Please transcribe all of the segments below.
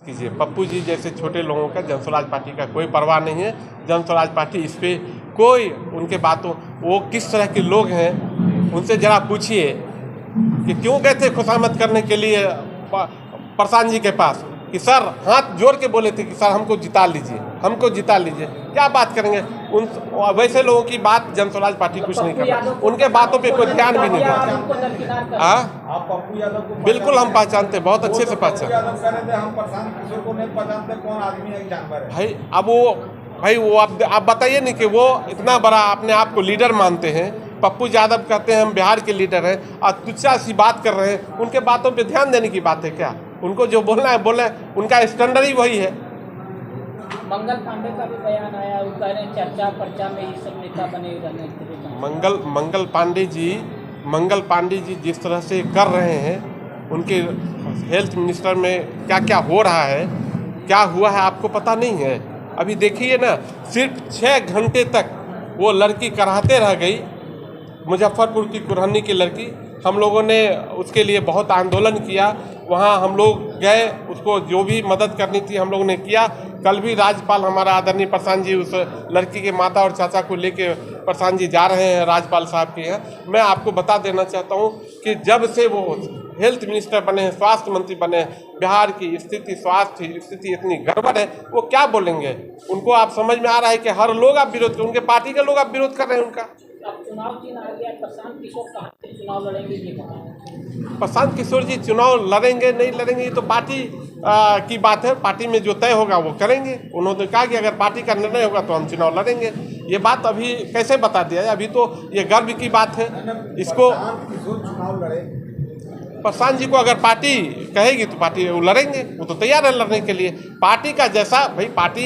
कीजिए। पप्पू जी जैसे छोटे लोगों का जन स्वराज पार्टी का कोई परवाह नहीं है। जन स्वराज पार्टी इस पे कोई उनके बातों, वो किस तरह के लोग हैं उनसे जरा पूछिए कि क्यों गए थे खुशामद करने के लिए प्रशांत जी के पास, कि सर हाथ जोड़ के बोले थे कि सर हमको जिता लीजिए, हमको जिता लीजिए। क्या बात करेंगे उन वैसे लोगों की बात जन स्वराज पार्टी कुछ नहीं करता, उनके बातों पे कोई ध्यान भी नहीं देता। आप पप्पू यादव को बिल्कुल हम पहचानते, बहुत अच्छे से पहचानते। यादव कह रहे थे हम प्रशांत किशोर को नहीं पहचानते, कौन आदमी है जानवर है। भाई वो आप बताइए नहीं कि वो इतना बड़ा अपने आप को लीडर मानते हैं। पप्पू यादव कहते हैं हम बिहार के लीडर हैं और तुच्छा सी बात कर रहे हैं। उनके बातों पे ध्यान देने की बात है क्या? उनको जो बोलना है बोले, उनका स्टैंडर्ड ही वही है। मंगल पांडे का भी बयान आया, वो कह रहे हैं चर्चा पर्चा में ये सब नेता बने रहने के लिए। मंगल पांडे जी जिस तरह से कर रहे हैं, उनके हेल्थ मिनिस्टर में क्या क्या हो रहा है, क्या हुआ है आपको पता नहीं है। अभी देखिए ना, सिर्फ 6 घंटे तक वो लड़की कराहते रह गई, मुजफ्फरपुर की कुरहनी की लड़की। हम लोगों ने उसके लिए बहुत आंदोलन किया, वहाँ हम लोग गए, उसको जो भी मदद करनी थी हम लोगों ने किया। कल भी राज्यपाल हमारा आदरणीय प्रशांत जी उस लड़की के माता और चाचा को लेके प्रशांत जी जा रहे हैं राज्यपाल साहब के यहाँ। मैं आपको बता देना चाहता हूँ कि जब से वो हेल्थ मिनिस्टर बने हैं, स्वास्थ्य मंत्री बने हैं, बिहार की स्थिति, स्वास्थ्य स्थिति इतनी गड़बड़ है, वो क्या बोलेंगे? उनको आप समझ में आ रहा है कि हर लोग आप विरोध कर, उनके पार्टी के लोग आप विरोध कर रहे हैं उनका। अब चुनाव चिन्ह आ गया, प्रशांत किशोर कहाँ से चुनाव लड़ेंगे ये बताएं। प्रशांत किशोर जी चुनाव लड़ेंगे नहीं लड़ेंगे ये तो पार्टी की बात है। पार्टी में जो तय होगा वो करेंगे। उन्होंने कहा कि अगर पार्टी का निर्णय होगा तो हम चुनाव लड़ेंगे। ये बात अभी कैसे बता दिया है? अभी तो ये गर्व की बात है। इसको चुनाव लड़े, प्रशांत जी को अगर पार्टी कहेगी तो पार्टी वो लड़ेंगे, वो तो तैयार है लड़ने के लिए। पार्टी का जैसा, भाई पार्टी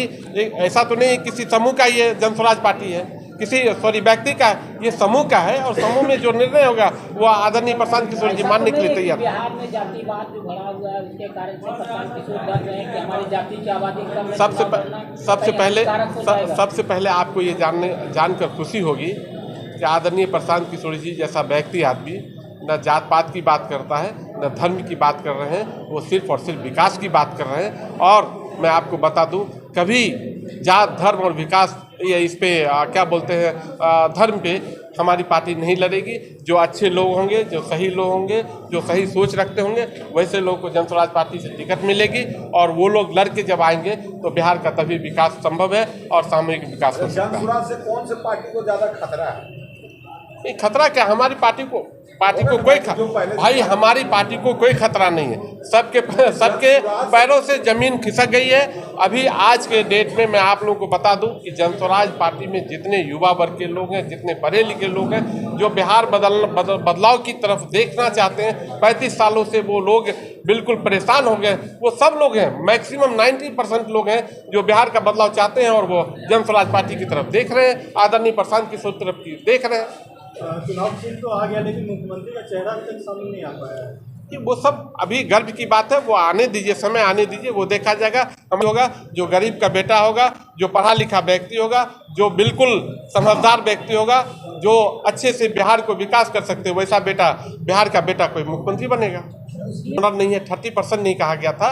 ऐसा तो नहीं किसी समूह का ये जन स्वराज पार्टी है, किसी व्यक्ति का, ये समूह का है और समूह में जो निर्णय होगा वो आदरणीय प्रशांत किशोर जी मानने के लिए तैयार। बिहार में जातिवाद भी बढ़ा हुआ है, उसके कारण से प्रशांत किशोर डर रहे हैं कि हमारी जाति की आबादी कम है। सबसे पहले आपको ये जानकर खुशी होगी कि आदरणीय प्रशांत किशोर जी जैसा व्यक्ति आदमी न जात पात की बात करता है, न धर्म की बात कर रहे हैं, वो सिर्फ और सिर्फ विकास की बात कर रहे हैं। और मैं आपको बता दूं, कभी जात धर्म और विकास ये इस पे क्या बोलते हैं, धर्म पे हमारी पार्टी नहीं लड़ेगी। जो अच्छे लोग होंगे, जो सही लोग होंगे, जो सही सोच रखते होंगे, वैसे लोगों को जन स्वराज पार्टी से टिकट मिलेगी और वो लोग लड़ के जब आएंगे तो बिहार का तभी विकास संभव है और सामूहिक विकास हो सकता है। जन स्वराज से कौन से पार्टी को ज्यादा खतरा है? नहीं, खतरा क्या, हमारी पार्टी को कोई भाई हमारी पार्टी को कोई खतरा नहीं है। सबके पैरों से जमीन खिसक गई है। अभी आज के डेट में मैं आप लोगों को बता दूं कि जन स्वराज पार्टी में जितने युवा वर्ग के लोग हैं, जितने पढ़े लिखे लोग हैं, जो बिहार बदलाव की तरफ देखना चाहते हैं, 35 सालों से वो लोग बिल्कुल परेशान हो गए, वो सब लोग हैं। मैक्सिमम 90% लोग हैं जो बिहार का बदलाव चाहते हैं और वो जन स्वराज पार्टी की तरफ देख रहे हैं, आदरणीय प्रशांत किशोर तरफ की देख रहे हैं। चुनाव चिन्ह तो आ गया, लेकिन मुख्यमंत्री का चेहरा अभी तक सामने नहीं आ पाया है। कि वो सब अभी गर्व की बात है, वो आने दीजिए, समय आने दीजिए, वो देखा जाएगा। हम होगा जो गरीब का बेटा होगा, जो पढ़ा लिखा व्यक्ति होगा, जो बिल्कुल समझदार व्यक्ति होगा, जो अच्छे से बिहार को विकास कर सकते, वैसा बेटा, बिहार का बेटा कोई मुख्यमंत्री बनेगा। नहीं है, 30% नहीं कहा गया था।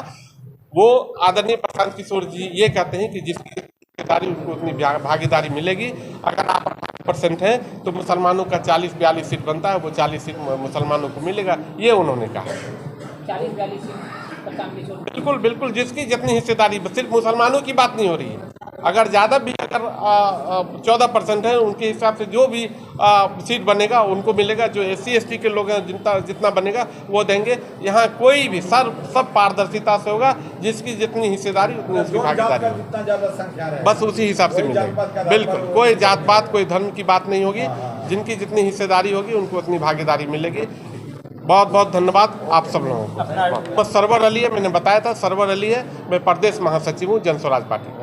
वो आदरणीय प्रशांत किशोर जी ये कहते हैं कि जिसकी भागीदारी उनको उतनी भागीदारी मिलेगी। अगर आप 8% हैं तो मुसलमानों का 40-42 सीट बनता है, वो 40 सीट मुसलमानों को मिलेगा, ये उन्होंने कहा। 40-42 सीट प्रशांत किशोर, बिल्कुल बिल्कुल, जिसकी जितनी हिस्सेदारी, सिर्फ मुसलमानों की बात नहीं हो रही है। अगर ज़्यादा भी, अगर 14% है, उनके हिसाब से जो भी सीट बनेगा उनको मिलेगा। जो SC ST के लोग हैं, जितना बनेगा वो देंगे। यहाँ कोई भी सब पारदर्शिता से होगा, जिसकी जितनी हिस्सेदारी उतनी उसकी भागीदारी, बस उसी हिसाब से मिलेगी। बिल्कुल, कोई जात पात, कोई धर्म की बात नहीं होगी। जिनकी जितनी हिस्सेदारी होगी उनको उतनी भागीदारी मिलेगी। बहुत बहुत धन्यवाद आप सब लोगों को। सरवर अली है, मैंने बताया था, सरवर अली है, मैं प्रदेश महासचिव हूँ जन स्वराज पार्टी।